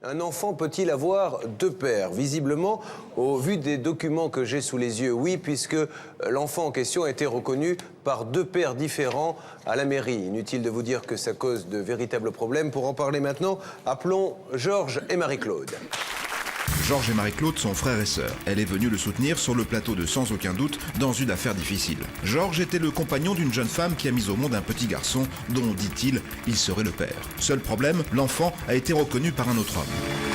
Un enfant peut-il avoir deux pères? Visiblement, au vu des documents que j'ai sous les yeux, oui, puisque l'enfant en question a été reconnu par deux pères différents à la mairie. Inutile de vous dire que ça cause de véritables problèmes. Pour en parler maintenant, appelons Georges et Marie-Claude. Georges et Marie-Claude sont frères et sœurs. Elle est venue le soutenir sur le plateau de Sans aucun doute dans une affaire difficile. Georges était le compagnon d'une jeune femme qui a mis au monde un petit garçon dont, dit-il, il serait le père. Seul problème, l'enfant a été reconnu par un autre homme.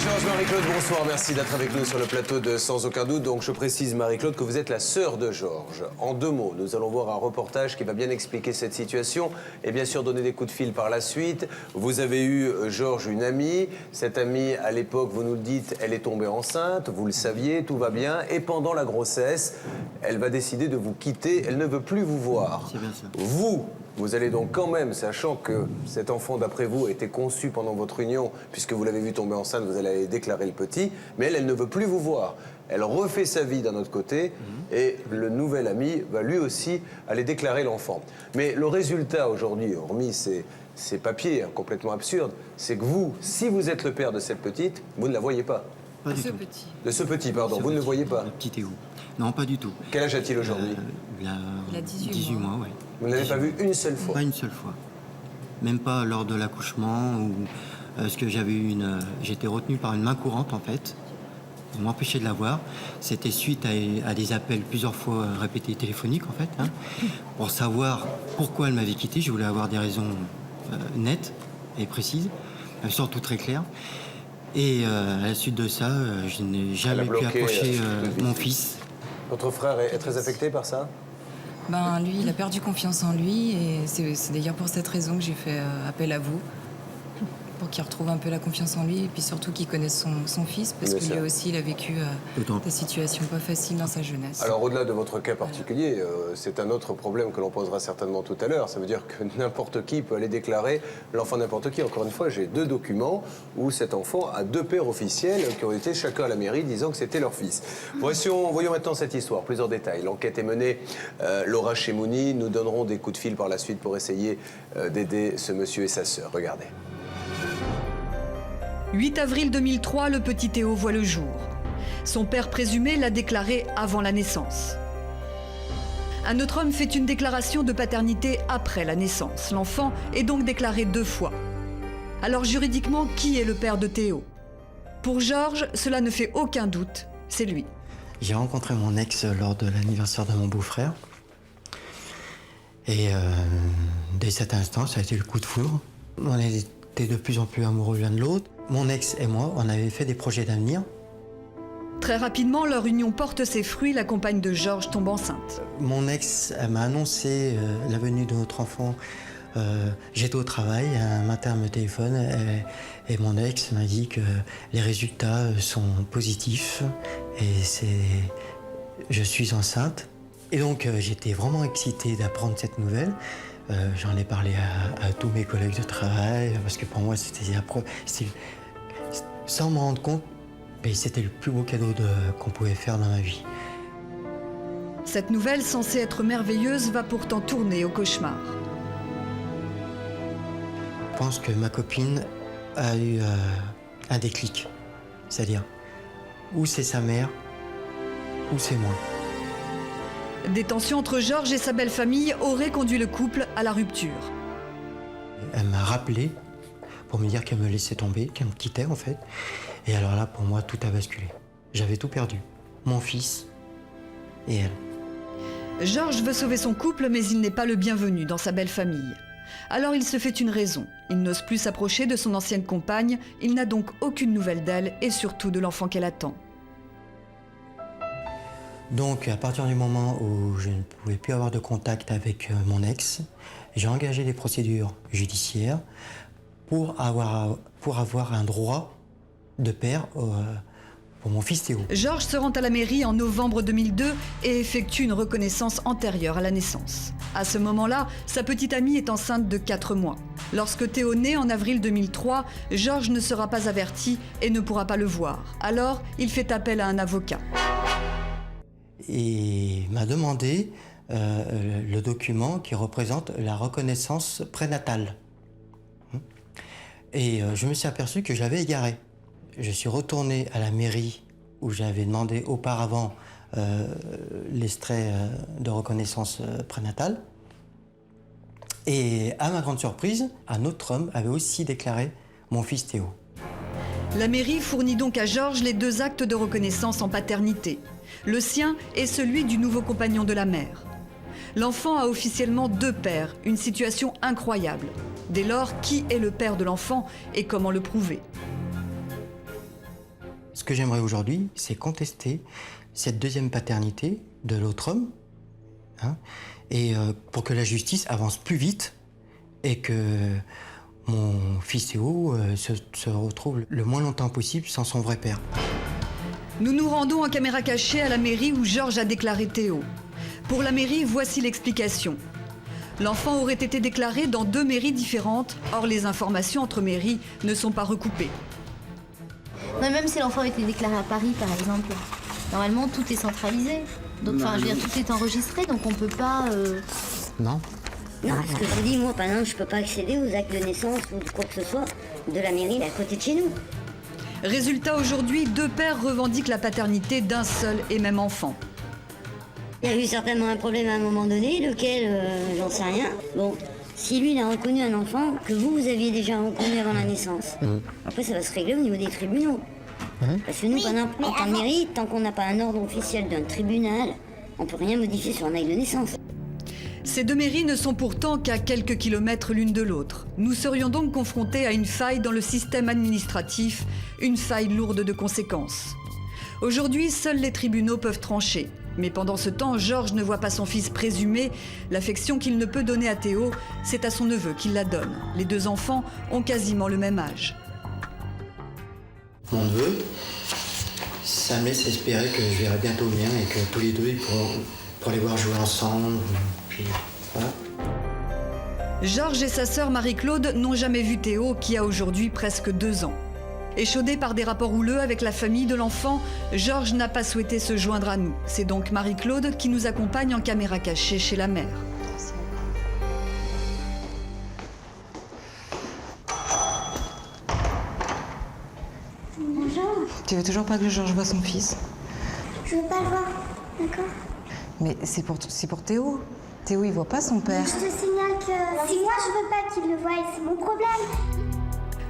Georges, Marie-Claude, bonsoir. Merci d'être avec nous sur le plateau de Sans aucun doute. Donc je précise, Marie-Claude, que vous êtes la sœur de Georges. En deux mots, nous allons voir un reportage qui va bien expliquer cette situation et bien sûr donner des coups de fil par la suite. Vous avez eu, Georges, une amie. Cette amie, à l'époque, vous nous le dites, elle est tombée enceinte, vous le saviez, tout va bien. Et pendant la grossesse, elle va décider de vous quitter. Elle ne veut plus vous voir. C'est bien ça. Vous allez donc quand même, sachant que cet enfant, d'après vous, a été conçu pendant votre union, puisque vous l'avez vu tomber enceinte, vous allez aller déclarer le petit, mais elle ne veut plus vous voir. Elle refait sa vie d'un autre côté, et le nouvel ami va lui aussi aller déclarer l'enfant. Mais le résultat aujourd'hui, hormis ces papiers complètement absurdes, c'est que vous, si vous êtes le père de cette petite, vous ne la voyez pas. Pas du tout. De ce petit, pardon, vous ne le voyez pas. Le petit Théo. Non, pas du tout. Quel âge a-t-il aujourd'hui? Il a 18 mois, oui. Vous ne l'avez pas vu une seule fois? Pas une seule fois. Même pas lors de l'accouchement ou parce que j'étais retenu par une main courante en fait. Ils m'empêchaient de la voir. C'était suite à des appels plusieurs fois répétés téléphoniques en fait, hein, pour savoir pourquoi elle m'avait quitté. Je voulais avoir des raisons nettes et précises, surtout très claires. Et à la suite de ça, je n'ai jamais pu approcher mon fils. Votre frère est très affecté par ça? Ben, lui, il a perdu confiance en lui et c'est d'ailleurs pour cette raison que j'ai fait appel à vous, pour qu'il retrouve un peu la confiance en lui et puis surtout qu'il connaisse son fils, parce que lui aussi, il a vécu des situations pas faciles dans sa jeunesse. Alors, au-delà de votre cas particulier, c'est un autre problème que l'on posera certainement tout à l'heure. Ça veut dire que n'importe qui peut aller déclarer l'enfant de n'importe qui. Encore une fois, j'ai deux documents où cet enfant a deux pères officiels qui ont été chacun à la mairie disant que c'était leur fils. Voyons maintenant cette histoire, plus en détail. L'enquête est menée. Laura Chemouni, nous donnerons des coups de fil par la suite pour essayer d'aider ce monsieur et sa sœur. Regardez. 8 avril 2003, le petit Théo voit le jour. Son père présumé l'a déclaré avant la naissance. Un autre homme fait une déclaration de paternité après la naissance. L'enfant est donc déclaré 2 fois. Alors juridiquement, qui est le père de Théo? Pour Georges, cela ne fait aucun doute, c'est lui. J'ai rencontré mon ex lors de l'anniversaire de mon beau-frère. Et dès cet instant, ça a été le coup de foudre. On était de plus en plus amoureux l'un de l'autre. Mon ex et moi, on avait fait des projets d'avenir. Très rapidement, leur union porte ses fruits, la compagne de Georges tombe enceinte. Mon ex m'a annoncé la venue de notre enfant. J'étais au travail, un matin elle me téléphone et mon ex m'a dit que les résultats sont positifs et je suis enceinte. Et donc j'étais vraiment excité d'apprendre cette nouvelle. J'en ai parlé à tous mes collègues de travail parce que pour moi c'était sans me rendre compte, mais c'était le plus beau cadeau qu'on pouvait faire dans ma vie. Cette nouvelle, censée être merveilleuse, va pourtant tourner au cauchemar. Je pense que ma copine a eu un déclic, c'est-à-dire ou c'est sa mère ou c'est moi. Des tensions entre Georges et sa belle-famille auraient conduit le couple à la rupture. Elle m'a rappelé pour me dire qu'elle me laissait tomber, qu'elle me quittait en fait. Et alors là, pour moi, tout a basculé. J'avais tout perdu. Mon fils et elle. Georges veut sauver son couple, mais il n'est pas le bienvenu dans sa belle famille. Alors il se fait une raison. Il n'ose plus s'approcher de son ancienne compagne, il n'a donc aucune nouvelle d'elle et surtout de l'enfant qu'elle attend. Donc à partir du moment où je ne pouvais plus avoir de contact avec mon ex, j'ai engagé des procédures judiciaires pour avoir un droit de père pour mon fils Théo. Georges se rend à la mairie en novembre 2002 et effectue une reconnaissance antérieure à la naissance. À ce moment-là, sa petite amie est enceinte de 4 mois. Lorsque Théo naît en avril 2003, Georges ne sera pas averti et ne pourra pas le voir. Alors, il fait appel à un avocat. Et m'a demandé le document qui représente la reconnaissance prénatale. Et je me suis aperçu que j'avais égaré. Je suis retourné à la mairie où j'avais demandé auparavant l'extrait de reconnaissance prénatale. Et à ma grande surprise, un autre homme avait aussi déclaré mon fils Théo. La mairie fournit donc à Georges les 2 actes de reconnaissance en paternité. Le sien et celui du nouveau compagnon de la mère. L'enfant a officiellement 2 pères, une situation incroyable. Dès lors, qui est le père de l'enfant et comment le prouver? Ce que j'aimerais aujourd'hui, c'est contester cette 2e paternité de l'autre homme, hein, et pour que la justice avance plus vite et que mon fils Théo se retrouve le moins longtemps possible sans son vrai père. Nous nous rendons en caméra cachée à la mairie où Georges a déclaré Théo. Pour la mairie, voici l'explication. L'enfant aurait été déclaré dans 2 mairies différentes, or les informations entre mairies ne sont pas recoupées. Non, même si l'enfant a été déclaré à Paris, par exemple, normalement tout est centralisé. Donc, enfin, je veux dire, tout est enregistré, donc on peut pas. Non. Non, ce que je dis, moi, par exemple, je peux pas accéder aux actes de naissance ou de quoi que ce soit de la mairie à côté de chez nous. Résultat, aujourd'hui, 2 pères revendiquent la paternité d'un seul et même enfant. Il y a eu certainement un problème à un moment donné, lequel, j'en sais rien. Bon, si lui, il a reconnu un enfant que vous aviez déjà reconnu avant la naissance, après, ça va se régler au niveau des tribunaux. Parce que nous, en tant que mairie, tant qu'on n'a pas un ordre officiel d'un tribunal, on peut rien modifier sur un acte de naissance. Ces 2 mairies ne sont pourtant qu'à quelques kilomètres l'une de l'autre. Nous serions donc confrontés à une faille dans le système administratif, une faille lourde de conséquences. Aujourd'hui, seuls les tribunaux peuvent trancher. Mais pendant ce temps, Georges ne voit pas son fils présumé. L'affection qu'il ne peut donner à Théo, c'est à son neveu qu'il la donne. Les 2 enfants ont quasiment le même âge. Mon neveu, ça me laisse espérer que je verrai bientôt le mien et que tous les 2 ils pourront les voir jouer ensemble. Puis voilà. Georges et sa sœur Marie-Claude n'ont jamais vu Théo, qui a aujourd'hui presque 2 ans. Échaudé par des rapports houleux avec la famille de l'enfant, Georges n'a pas souhaité se joindre à nous. C'est donc Marie-Claude qui nous accompagne en caméra cachée chez la mère. Bonjour, Tu veux toujours pas que Georges voie son fils? je veux pas le voir, d'accord? Mais c'est pour Théo. Théo, il voit pas son père. Je te signale que si moi je veux pas qu'il le voie, c'est mon problème.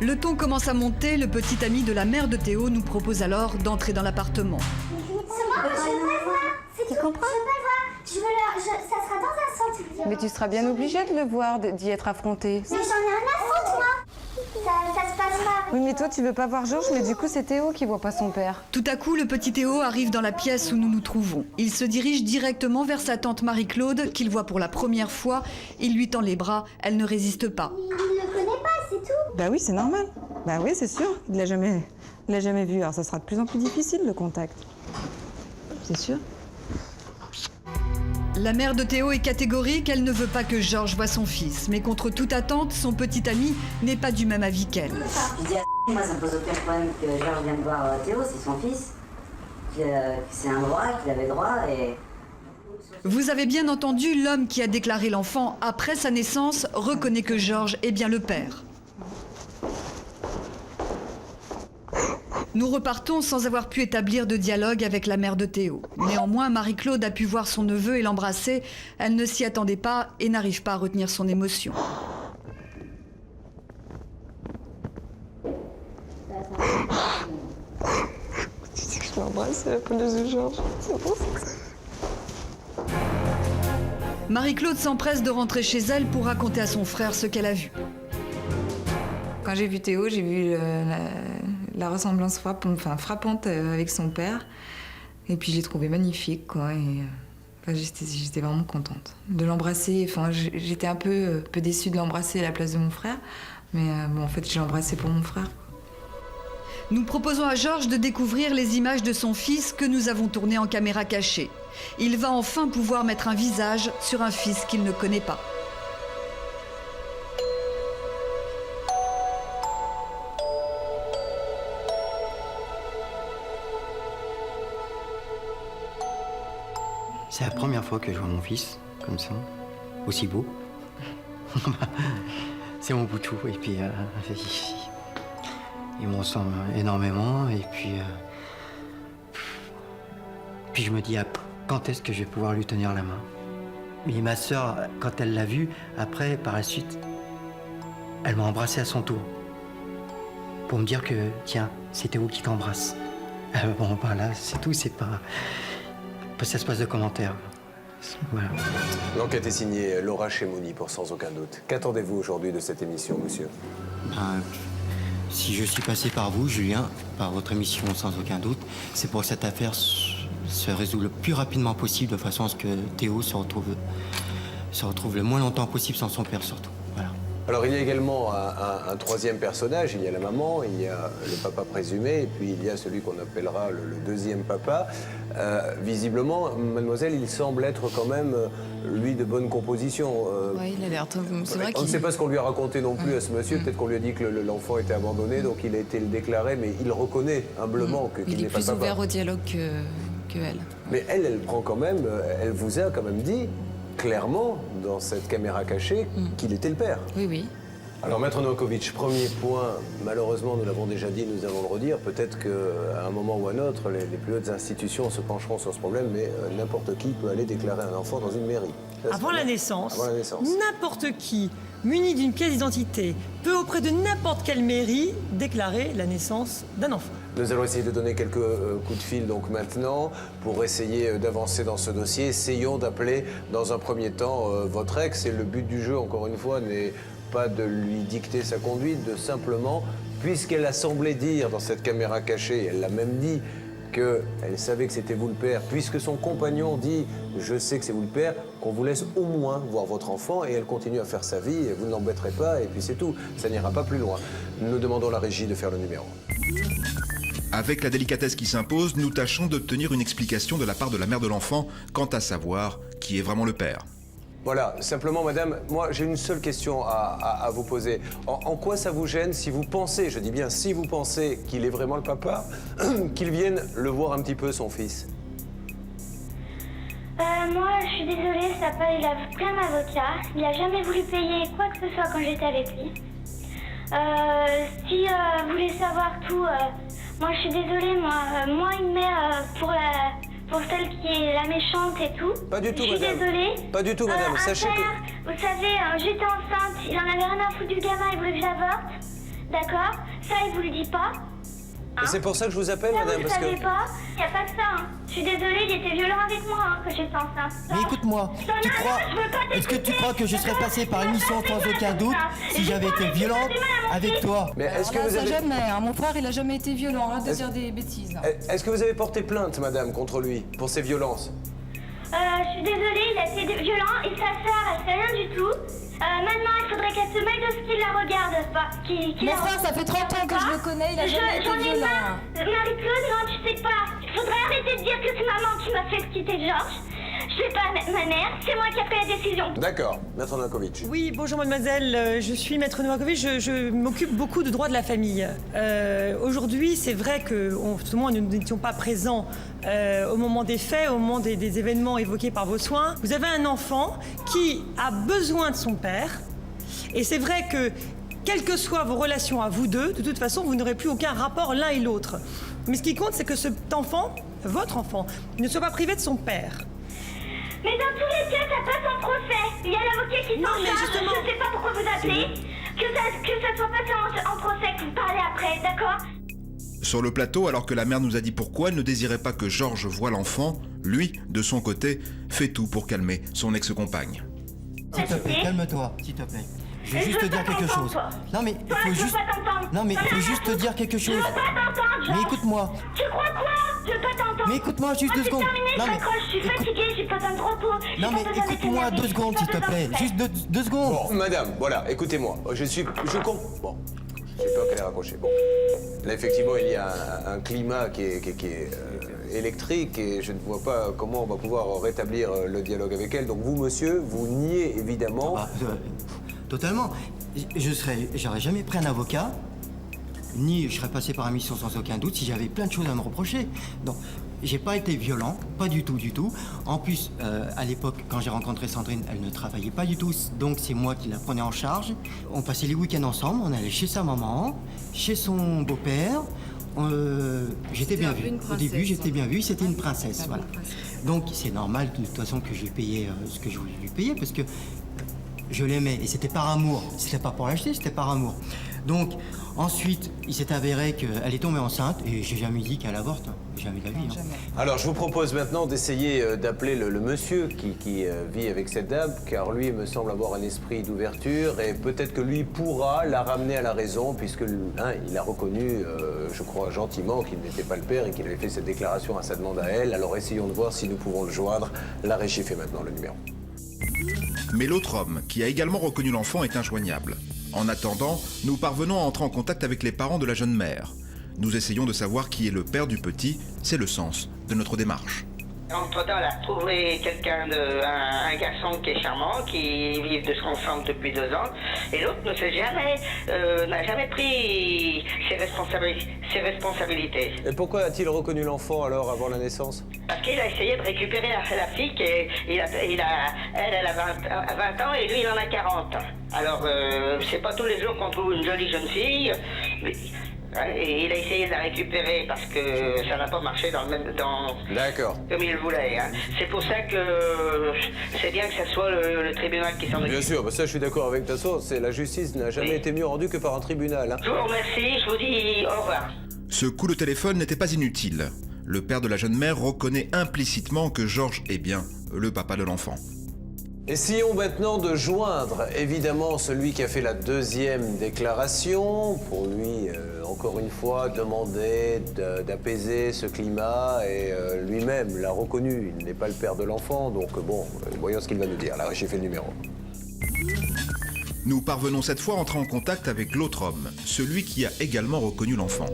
Le ton commence à monter, le petit ami de la mère de Théo nous propose alors d'entrer dans l'appartement. C'est moi, je veux pas le voir, c'est tout. Je veux pas le voir, ça sera dans un centre. Mais tu seras bien obligé de le voir, d'y être affronté. Mais j'en ai rien à foutre, moi. Ça se passe pas. Oui, mais toi, tu veux pas voir Georges, mais du coup, c'est Théo qui voit pas son père. Tout à coup, le petit Théo arrive dans la pièce où nous nous trouvons. Il se dirige directement vers sa tante Marie-Claude, qu'il voit pour la première fois. Il lui tend les bras, elle ne résiste pas. Il le connaît pas, c'est tout. Bah oui, c'est normal. Bah oui, c'est sûr. Il l'a jamais vu. Alors, ça sera de plus en plus difficile, le contact. C'est sûr. La mère de Théo est catégorique, elle ne veut pas que Georges voie son fils. Mais contre toute attente, son petit ami n'est pas du même avis qu'elle. Je dis à moi, ça me pose aucun problème que Georges vienne voir Théo, c'est son fils. Que c'est un droit, qu'il avait droit et... Vous avez bien entendu, l'homme qui a déclaré l'enfant après sa naissance reconnaît que Georges est bien le père. Nous repartons sans avoir pu établir de dialogue avec la mère de Théo. Néanmoins, Marie-Claude a pu voir son neveu et l'embrasser. Elle ne s'y attendait pas et n'arrive pas à retenir son émotion. Tu sais que je m'embrasse à la police de Georges. C'est bon, c'est ça. Marie-Claude s'empresse de rentrer chez elle pour raconter à son frère ce qu'elle a vu. Quand j'ai vu Théo, j'ai vu la ressemblance frappante avec son père. Et puis j'ai trouvé magnifique, quoi. Et, j'étais vraiment contente de l'embrasser. Enfin, j'étais un peu déçue de l'embrasser à la place de mon frère. Mais bon, en fait, j'ai embrassé pour mon frère. Nous proposons à Georges de découvrir les images de son fils que nous avons tournées en caméra cachée. Il va enfin pouvoir mettre un visage sur un fils qu'il ne connaît pas. C'est la première fois que je vois mon fils, comme ça, aussi beau. C'est mon boutou, et puis Il m'en semble énormément. Et puis je me dis, quand est-ce que je vais pouvoir lui tenir la main? Et ma sœur, quand elle l'a vu, après, par la suite, elle m'a embrassé à son tour. Pour me dire que, tiens, c'est Théo qui t'embrasse. Bon, ben là, c'est tout, c'est pas... Ça se passe de commentaires. Voilà. L'enquête est signée Laura Chemouni pour Sans aucun doute. Qu'attendez-vous aujourd'hui de cette émission, monsieur? Si je suis passé par vous, Julien, par votre émission Sans aucun doute, c'est pour que cette affaire se résout le plus rapidement possible, de façon à ce que Théo se retrouve le moins longtemps possible sans son père, surtout. Voilà. Alors, il y a également un troisième personnage. Il y a la maman, il y a le papa présumé, et puis il y a celui qu'on appellera le deuxième papa. Visiblement, mademoiselle, il semble être quand même, lui, de bonne composition. Oui, il a l'air... C'est vrai on ne sait pas ce qu'on lui a raconté non plus à ce monsieur. Peut-être qu'on lui a dit que l'enfant était abandonné, donc il a été le déclarer, mais il reconnaît humblement qu'il n'est pas le papa. Il est plus ouvert au dialogue que elle. Mais elle prend quand même... Elle vous a quand même dit, clairement, dans cette caméra cachée, qu'il était le père. Oui, oui. Alors, Maître Novakovic, premier point, malheureusement, nous l'avons déjà dit, nous allons le redire, peut-être qu'à un moment ou à un autre, les plus hautes institutions se pencheront sur ce problème, mais n'importe qui peut aller déclarer un enfant dans une mairie. Avant la naissance, n'importe qui, muni d'une pièce d'identité, peut auprès de n'importe quelle mairie déclarer la naissance d'un enfant. Nous allons essayer de donner quelques coups de fil donc maintenant pour essayer d'avancer dans ce dossier. Essayons d'appeler dans un premier temps votre ex, et le but du jeu, encore une fois, n'est pas de lui dicter sa conduite, de simplement, puisqu'elle a semblé dire dans cette caméra cachée, elle l'a même dit, qu'elle savait que c'était vous le père, puisque son compagnon dit « je sais que c'est vous le père », qu'on vous laisse au moins voir votre enfant, et elle continue à faire sa vie, et vous ne l'embêterez pas, et puis c'est tout, ça n'ira pas plus loin. Nous demandons à la régie de faire le numéro. Avec la délicatesse qui s'impose, nous tâchons d'obtenir une explication de la part de la mère de l'enfant quant à savoir qui est vraiment le père. Voilà, simplement, madame, moi j'ai une seule question à vous poser. En quoi ça vous gêne si vous pensez, je dis bien si vous pensez qu'il est vraiment le papa, qu'il vienne le voir un petit peu, son fils? Moi, je suis désolée, il a pris un avocat. Il a jamais voulu payer quoi que ce soit quand j'étais avec lui. Si vous voulez savoir tout, moi je suis désolée, moi il me met pour celle qui est la méchante et tout. Pas du tout, madame. Je suis désolée. Pas du tout, madame. Sachez que... Vous savez, j'étais enceinte, il en avait rien à foutre du gamin, il voulait que j'avorte. D'accord? Ça, il vous le dit pas. Et c'est pour ça que je vous appelle, madame, parce que... Vous savez pas, y a pas que ça. Je suis désolée, il était violent avec moi quand j'étais enceinte. Mais écoute-moi, est-ce que tu crois que je serais passé par une mission sans aucun doute si j'avais été violente avec toi? Mais est-ce que vous avez... Jamais, hein. Mon frère, il a jamais été violent, arrête de dire des bêtises. Est-ce que vous avez porté plainte, madame, contre lui, pour ces violences? Je suis désolée, il a été violent et sa sœur, elle fait rien du tout. Maintenant, il faudrait qu'elle se mêle de ce qu'il la regarde. Mon frère, ça fait 30 ans que je le connais, il a jamais été violent. Marie-Claude, non, tu sais pas. Il faudrait arrêter de dire que c'est maman qui m'a fait quitter Georges. Je sais pas, ma mère, c'est moi qui ai pris la décision. D'accord, Maître Novakovic. Oui, bonjour mademoiselle, je suis Maître Novakovic, je m'occupe beaucoup de droits de la famille. Aujourd'hui, c'est vrai que nous n'étions pas présents au moment des faits, au moment des événements évoqués par vos soins. Vous avez un enfant qui a besoin de son père, et c'est vrai que, quelles que soient vos relations à vous deux, de toute façon, vous n'aurez plus aucun rapport l'un et l'autre. Mais ce qui compte, c'est que cet enfant, votre enfant, ne soit pas privé de son père. Mais dans tous les cas, ça passe en procès. Il y a l'avocat qui s'en charge. Justement... Je sais pas pourquoi vous appelez. Que ça soit passé en procès, que vous parlez après, d'accord? Sur le plateau, alors que la mère nous a dit pourquoi elle ne désirait pas que Georges voie l'enfant, lui, de son côté, fait tout pour calmer son ex-compagne. S'il te plaît, calme-toi, s'il te plaît. Je vais juste te dire quelque chose. Non mais il faut juste... Non mais il faut juste te dire quelque chose. Mais écoute-moi. Tu crois quoi? Je veux pas t'entendre. Mais écoute-moi juste 2 secondes. Non mais je suis fatiguée, j'ai pas besoin de repos. Non mais écoute-moi 2 secondes s'il te plaît. Juste 2 secondes. Bon, madame, voilà, écoutez-moi. Je comprends. Bon, j'ai peur qu'elle ait raccroché. Bon. Là, effectivement, il y a un climat qui est électrique et je ne vois pas comment on va pouvoir rétablir le dialogue avec elle. Donc vous, monsieur, vous niez évidemment... Totalement. J'aurais jamais pris un avocat ni je serais passé par la mission sans aucun doute si j'avais plein de choses à me reprocher. Donc, j'ai pas été violent, pas du tout, du tout. En plus, à l'époque, quand j'ai rencontré Sandrine, elle ne travaillait pas du tout, donc c'est moi qui la prenais en charge. On passait les week-ends ensemble, on allait chez sa maman, chez son beau-père. J'étais bien vu. Au début, j'étais bien vu, c'était une princesse, voilà. Donc, c'est normal de toute façon que je lui payais ce que je voulais lui payer, parce que je l'aimais, et c'était par amour. C'était pas pour l'acheter, c'était par amour. Donc, ensuite, il s'est avéré qu'elle est tombée enceinte, et j'ai jamais dit qu'elle avorte, hein. Jamais de la vie. Hein. Alors, je vous propose maintenant d'essayer d'appeler le monsieur qui vit avec cette dame, car lui me semble avoir un esprit d'ouverture, et peut-être que lui pourra la ramener à la raison, puisque il a reconnu, je crois gentiment, qu'il n'était pas le père et qu'il avait fait cette déclaration à sa demande à elle. Alors, essayons de voir si nous pouvons le joindre. La régie fait maintenant le numéro. Mais l'autre homme, qui a également reconnu l'enfant, est injoignable. En attendant, nous parvenons à entrer en contact avec les parents de la jeune mère. Nous essayons de savoir qui est le père du petit, c'est le sens de notre démarche. Entre-temps, elle a retrouvé un garçon qui est charmant, qui vit de ensemble depuis 2 ans, et l'autre n'a jamais pris ses responsabilités. Et pourquoi a-t-il reconnu l'enfant alors avant la naissance? Parce qu'il a essayé de récupérer la fille, elle a 20 ans et lui il en a 40. Alors, c'est pas tous les jours qu'on trouve une jolie jeune fille. Et il a essayé de la récupérer parce que ça n'a pas marché D'accord. Comme il le voulait. Hein. C'est pour ça que c'est bien que ce soit le tribunal qui s'en occupe. Bien sûr, ça je suis d'accord avec ta source. La justice n'a jamais été mieux rendue que par un tribunal. Hein. Je vous remercie, je vous dis au revoir. Ce coup de téléphone n'était pas inutile. Le père de la jeune mère reconnaît implicitement que Georges est bien le papa de l'enfant. Essayons maintenant de joindre évidemment celui qui a fait la deuxième déclaration. Pour lui, encore une fois, demander d'apaiser ce climat et lui-même l'a reconnu. Il n'est pas le père de l'enfant, donc bon, voyons ce qu'il va nous dire. La régie fait le numéro. Nous parvenons cette fois à entrer en contact avec l'autre homme, celui qui a également reconnu l'enfant.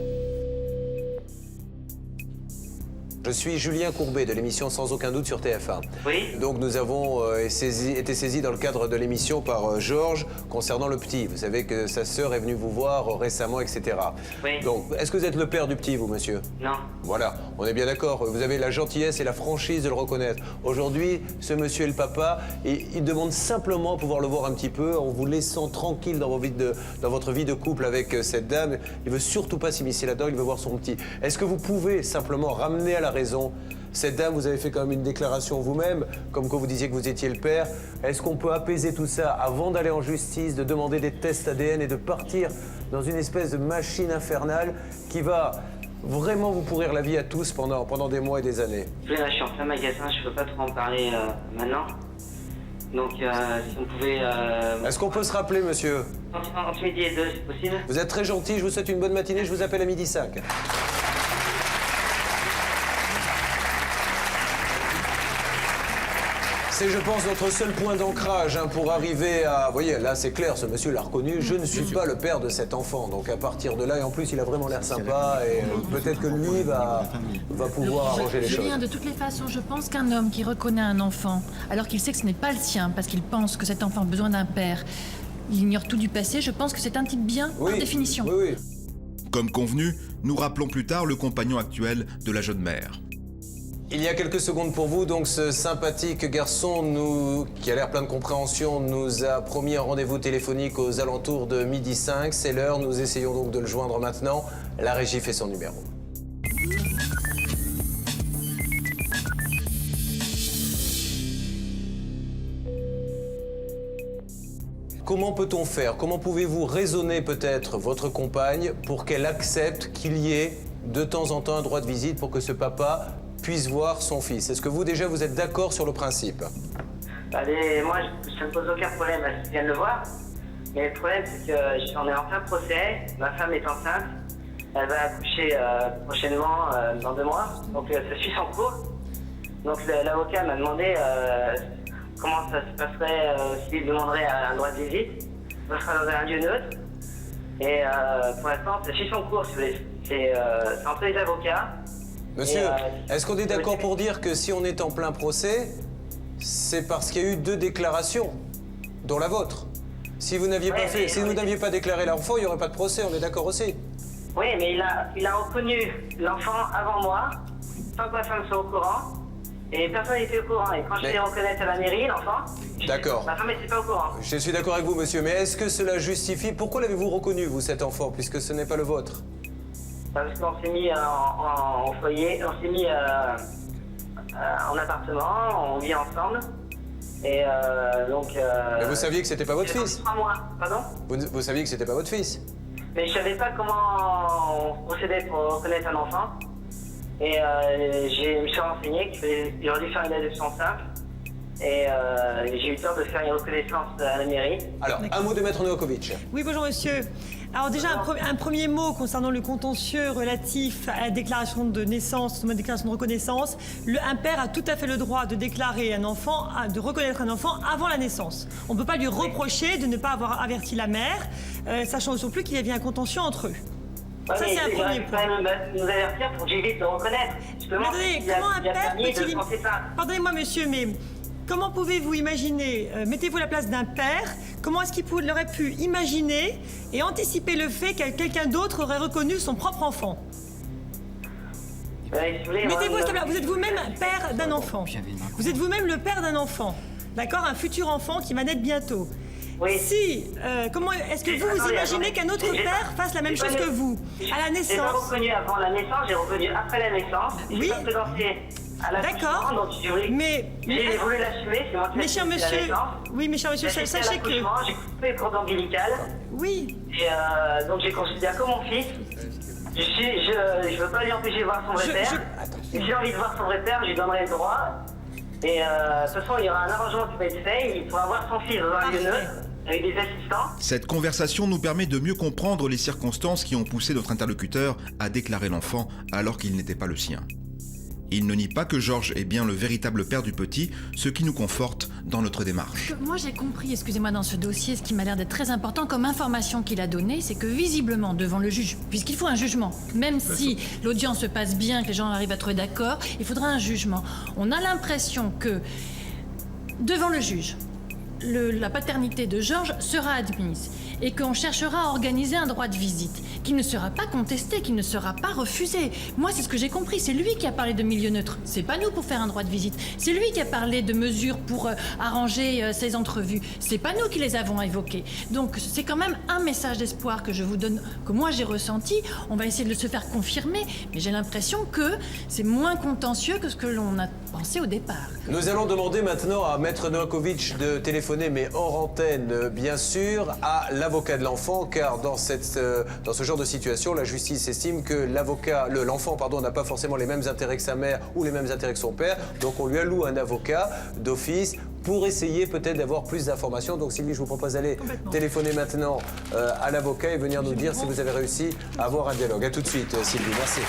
Je suis Julien Courbet de l'émission Sans aucun doute sur TF1. Oui. Donc nous avons été saisis dans le cadre de l'émission par Georges concernant le petit. Vous savez que sa sœur est venue vous voir récemment, etc. Oui. Donc, est-ce que vous êtes le père du petit, vous, monsieur? Non. Voilà, on est bien d'accord. Vous avez la gentillesse et la franchise de le reconnaître. Aujourd'hui, ce monsieur est le papa et il demande simplement à pouvoir le voir un petit peu en vous laissant tranquille dans votre vie de couple avec cette dame. Il veut surtout pas s'immiscer là-dedans, il veut voir son petit. Est-ce que vous pouvez simplement ramener à la raison cette dame? Vous avez fait quand même une déclaration vous-même, comme quand vous disiez que vous étiez le père. Est-ce qu'on peut apaiser tout ça avant d'aller en justice, de demander des tests ADN et de partir dans une espèce de machine infernale qui va vraiment vous pourrir la vie à tous pendant des mois et des années? Je suis en plein magasin, je peux pas trop en parler maintenant. Donc, si on pouvait... Est-ce qu'on peut se rappeler, monsieur? Entre midi et 2, c'est possible? Vous êtes très gentil, je vous souhaite une bonne matinée, je vous appelle à 12h05. C'est, je pense, notre seul point d'ancrage pour arriver à... Vous voyez, là, c'est clair, ce monsieur l'a reconnu. Je ne suis pas le père de cet enfant. Donc, à partir de là, et en plus, il a vraiment l'air sympa. Et peut-être que lui va pouvoir arranger les choses. Julien, de toutes les façons, je pense qu'un homme qui reconnaît un enfant, alors qu'il sait que ce n'est pas le sien, parce qu'il pense que cet enfant a besoin d'un père, il ignore tout du passé, je pense que c'est un type bien, par définition. Oui. Comme convenu, nous rappelons plus tard le compagnon actuel de la jeune mère. Il y a quelques secondes pour vous, donc ce sympathique garçon qui a l'air plein de compréhension nous a promis un rendez-vous téléphonique aux alentours de 12h05. C'est l'heure, nous essayons donc de le joindre maintenant. La régie fait son numéro. Comment peut-on faire? Comment pouvez-vous raisonner peut-être votre compagne pour qu'elle accepte qu'il y ait de temps en temps un droit de visite pour que ce papa puisse voir son fils? Est-ce que vous, déjà, vous êtes d'accord sur le principe? Allez, moi, ça ne me pose aucun problème à ce qu'il vienne le voir. Mais le problème, c'est que j'en ai en plein procès. Ma femme est enceinte. Elle va accoucher prochainement, dans 2 mois. Donc, ça suit son cours. Donc, l'avocat m'a demandé comment ça se passerait s'il demanderait un droit de visite. Ça sera dans un lieu neutre. Et pour l'instant, ça suit son cours, si vous voulez. C'est entre les avocats. Monsieur, est-ce qu'on est d'accord pour dire que si on est en plein procès, c'est parce qu'il y a eu 2 déclarations, dont la vôtre? Si vous n'aviez pas déclaré l'enfant, il n'y aurait pas de procès, on est d'accord aussi? Oui, mais il a reconnu l'enfant avant moi, sans que ma femme soit au courant. Et personne n'était au courant. Et quand je l'ai reconnaître à la mairie, l'enfant, d'accord. Ma femme n'était pas au courant. Je suis d'accord avec vous, monsieur, mais est-ce que cela justifie... Pourquoi l'avez-vous reconnu, vous, cet enfant, puisque ce n'est pas le vôtre? Parce qu'on s'est mis en foyer, on s'est mis en appartement, on vit ensemble. Et donc... mais vous saviez que c'était pas votre fils? 3 mois, pardon? Vous saviez que c'était pas votre fils? Mais je savais pas comment on procédait pour reconnaître un enfant. Et je me suis renseigné qu'il aurait dû faire une adoption simple. Et j'ai eu tort de faire une reconnaissance à la mairie. Alors, un mot de Maître Novakovic. Oui, bonjour monsieur. Alors déjà, un premier mot concernant le contentieux relatif à la déclaration de naissance, ma déclaration de reconnaissance. Un père a tout à fait le droit de déclarer un enfant, de reconnaître un enfant avant la naissance. On ne peut pas lui reprocher de ne pas avoir averti la mère, sachant aussi plus qu'il y avait un contentieux entre eux. Ouais, ça, c'est un premier point. Il faut nous avertir pour que j'évite de reconnaître. Mais attendez, comment un père peut-il... Pardonnez-moi monsieur, mais... Comment pouvez-vous imaginer, mettez-vous à la place d'un père, comment est-ce qu'il aurait pu imaginer et anticiper le fait que quelqu'un d'autre aurait reconnu son propre enfant? Mettez-vous à sa place, vous êtes vous-même père d'un enfant. Vous êtes vous-même le père d'un enfant, d'accord? Un futur enfant qui va naître bientôt. Oui. Si, comment est-ce que vous imaginez qu'un autre père fasse la même chose que vous, à la naissance? J'ai pas reconnu avant la naissance, j'ai reconnu après la naissance. Oui. D'accord, mais j'ai voulu l'assumer, c'est moi qui mes chers monsieur, oui, mes chers monsieur, sachez que... J'ai coupé le cordon ombilical. Oui. Et donc j'ai considéré comme mon fils. Je veux pas lui empêcher de voir son vrai père. Si j'ai envie de voir son vrai père, je lui donnerai le droit. Et de toute façon, il y aura un arrangement qui va être fait. Il pourra voir son fils dans un lieu neutre, avec des assistants. Cette conversation nous permet de mieux comprendre les circonstances qui ont poussé notre interlocuteur à déclarer l'enfant alors qu'il n'était pas le sien. Il ne nie pas que Georges est bien le véritable père du petit, ce qui nous conforte dans notre démarche. Moi j'ai compris, excusez-moi, dans ce dossier, ce qui m'a l'air d'être très important comme information qu'il a donnée, c'est que visiblement devant le juge, puisqu'il faut un jugement, même si l'audience se passe bien, que les gens arrivent à trouver d'accord, il faudra un jugement. On a l'impression que devant le juge, la paternité de Georges sera admise et qu'on cherchera à organiser un droit de visite qui ne sera pas contesté, qui ne sera pas refusé. Moi, c'est ce que j'ai compris. C'est lui qui a parlé de milieu neutre. C'est pas nous pour faire un droit de visite. C'est lui qui a parlé de mesures pour arranger ces entrevues. C'est pas nous qui les avons évoquées. Donc, c'est quand même un message d'espoir que je vous donne, que moi j'ai ressenti. On va essayer de se faire confirmer, mais j'ai l'impression que c'est moins contentieux que ce que l'on a pensé au départ. Nous allons demander maintenant à Maître Novakovic de téléphoner, mais hors antenne, bien sûr, à l'avocat de l'enfant, car dans ce genre de situation, la justice estime que l'enfant n'a pas forcément les mêmes intérêts que sa mère ou les mêmes intérêts que son père, donc on lui alloue un avocat d'office pour essayer peut-être d'avoir plus d'informations. Donc Sylvie, je vous propose d'aller téléphoner maintenant à l'avocat et venir nous dire si vous avez réussi à avoir un dialogue. A tout de suite, Sylvie, merci.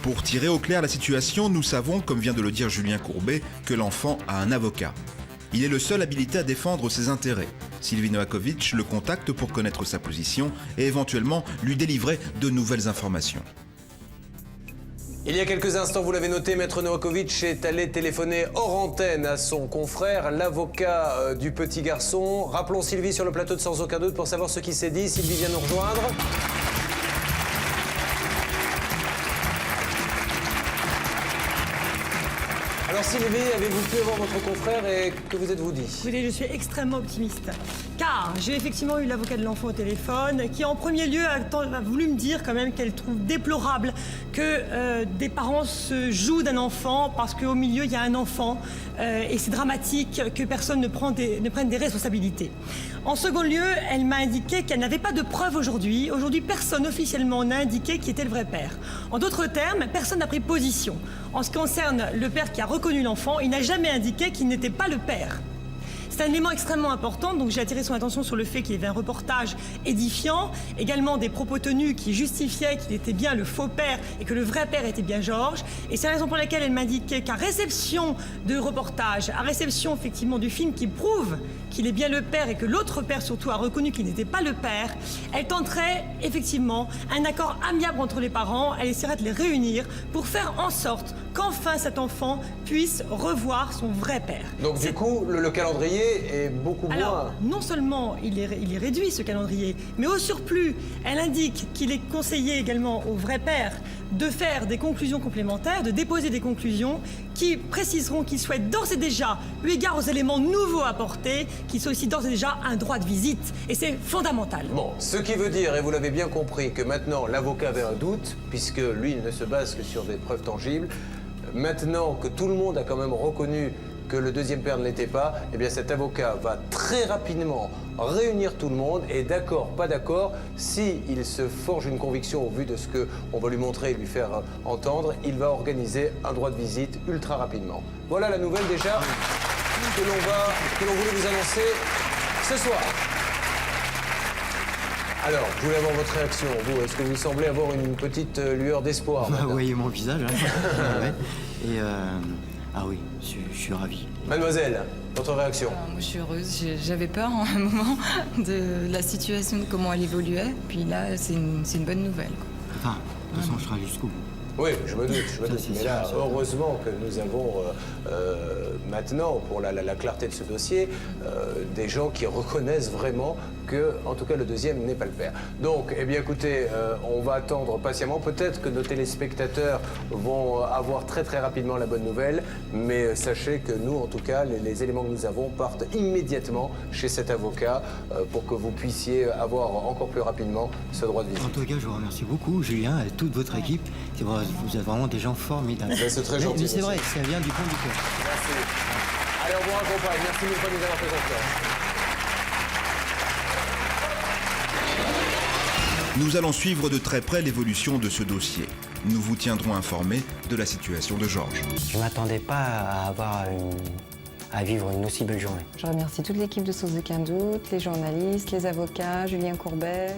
Pour tirer au clair la situation, nous savons, comme vient de le dire Julien Courbet, que l'enfant a un avocat. Il est le seul habilité à défendre ses intérêts. Sylvie Novakovic le contacte pour connaître sa position et éventuellement lui délivrer de nouvelles informations. Il y a quelques instants, vous l'avez noté, Maître Novakovic est allé téléphoner hors antenne à son confrère, l'avocat du petit garçon. Rappelons Sylvie sur le plateau de Sans aucun doute pour savoir ce qui s'est dit. Sylvie vient nous rejoindre. Alors Sylvie, avez-vous pu avoir votre confrère et que vous êtes-vous dit? Écoutez, je suis extrêmement optimiste, car j'ai effectivement eu l'avocat de l'enfant au téléphone, qui en premier lieu a voulu me dire quand même qu'elle trouve déplorable que des parents se jouent d'un enfant parce qu'au milieu il y a un enfant et c'est dramatique que personne ne prenne des responsabilités. En second lieu, elle m'a indiqué qu'elle n'avait pas de preuves aujourd'hui. Aujourd'hui, personne officiellement n'a indiqué qui était le vrai père. En d'autres termes, personne n'a pris position. En ce qui concerne le père qui a reconnu l'enfant, il n'a jamais indiqué qu'il n'était pas le père. C'est un élément extrêmement important, donc j'ai attiré son attention sur le fait qu'il y avait un reportage édifiant, également des propos tenus qui justifiaient qu'il était bien le faux père et que le vrai père était bien Georges. Et c'est la raison pour laquelle elle m'indiquait qu'à réception de reportage, à réception effectivement du film qui prouve qu'il est bien le père et que l'autre père surtout a reconnu qu'il n'était pas le père, elle tenterait effectivement un accord amiable entre les parents, elle essaierait de les réunir pour faire en sorte qu'enfin cet enfant puisse revoir son vrai père. Donc du coup, le calendrier est beaucoup moins... Alors, non seulement il est réduit ce calendrier, mais au surplus, elle indique qu'il est conseillé également au vrai père de faire des conclusions complémentaires, de déposer des conclusions qui préciseront qu'il souhaite d'ores et déjà, eu égard aux éléments nouveaux apportés, qu'il soit aussi d'ores et déjà un droit de visite. Et c'est fondamental. Bon, ce qui veut dire, et vous l'avez bien compris, que maintenant l'avocat avait un doute, puisque lui ne se base que sur des preuves tangibles. Maintenant que tout le monde a quand même reconnu que le deuxième père ne l'était pas, eh bien cet avocat va très rapidement réunir tout le monde et d'accord, pas d'accord, s'il se forge une conviction au vu de ce qu'on va lui montrer et lui faire entendre, il va organiser un droit de visite ultra rapidement. Voilà la nouvelle déjà que l'on voulait vous annoncer ce soir. Alors, je voulais avoir votre réaction. Vous, est-ce que vous semblez avoir une petite lueur d'espoir? Vous voyez mon visage, hein. Ouais. Et ah oui, je suis ravi. Mademoiselle, votre réaction? Moi, je suis heureuse. J'avais peur en un moment de la situation, de comment elle évoluait. Puis là, c'est une bonne nouvelle, quoi. Enfin, de toute façon, je serai jusqu'au bout. Oui, je me doute. Mais là, sûr. heureusement que nous avons maintenant, pour la clarté de ce dossier, des gens qui reconnaissent vraiment que, en tout cas, le deuxième n'est pas le père. Donc, eh bien, écoutez, on va attendre patiemment. Peut-être que nos téléspectateurs vont avoir très très rapidement la bonne nouvelle, mais sachez que nous, en tout cas, les éléments que nous avons partent immédiatement chez cet avocat pour que vous puissiez avoir encore plus rapidement ce droit de visite. En tout cas, je vous remercie beaucoup, Julien, et toute votre équipe. C'est vrai, vous êtes vraiment des gens formidables. C'est très gentil. Mais c'est vrai, ça vient du fond du cœur. Merci. Allez, on vous raccompagne. Merci mille fois de nous avoir fait confiance. Nous allons suivre de très près l'évolution de ce dossier. Nous vous tiendrons informés de la situation de Georges. Je ne m'attendais pas à vivre une aussi belle journée. Je remercie toute l'équipe de Sans aucun doute, les journalistes, les avocats, Julien Courbet.